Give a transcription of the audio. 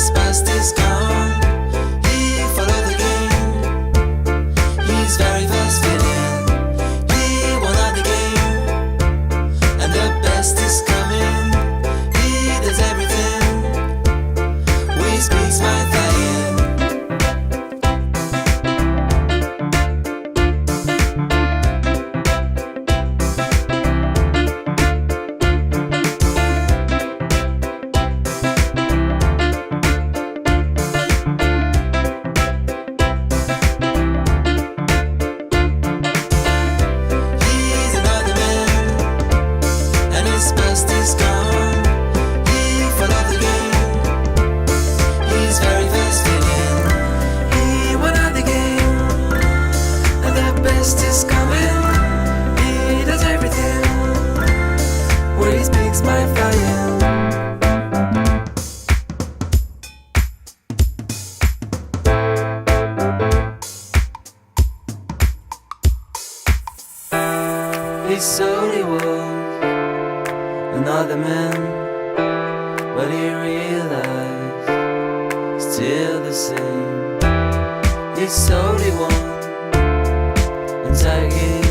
his past is gone. He followed the game. He's very fast feeling. He won at the game, and the best is coming. He does everything. We speaks my flying. Is coming. He does everything. Where he speaks my flying. He thought he was another man, but he realized still the same. He thought he won. Tagging